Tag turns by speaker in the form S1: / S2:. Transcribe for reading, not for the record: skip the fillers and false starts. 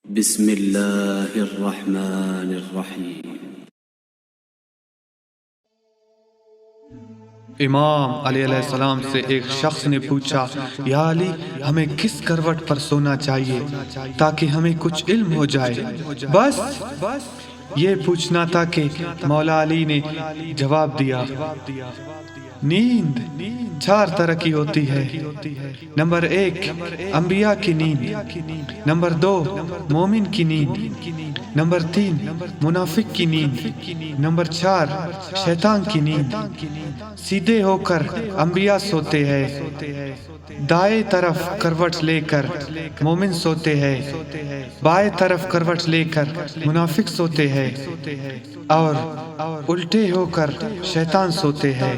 S1: بسم اللہ الرحمن الرحیم۔
S2: امام علیہ السلام سے ایک شخص نے پوچھا، یا علی، ہمیں کس کروٹ پر سونا چاہیے تاکہ ہمیں کچھ علم ہو جائے؟ بس یہ پوچھنا تھا کہ مولا علی نے جواب دیا، نیند 4 طرح کی ہوتی ہے۔ نمبر 1 انبیاء کی نیند، نمبر 2 مومن کی نیند، نمبر 3 منافق کی نیند، نمبر 4 شیطان کی نیند۔ سیدھے ہو کر انبیاء سوتے ہیں، دائیں طرف کروٹ لے کر مومن سوتے ہیں، بائیں طرف کروٹ لے کر منافق سوتے ہیں، اور الٹے ہو کر شیطان سوتے ہیں۔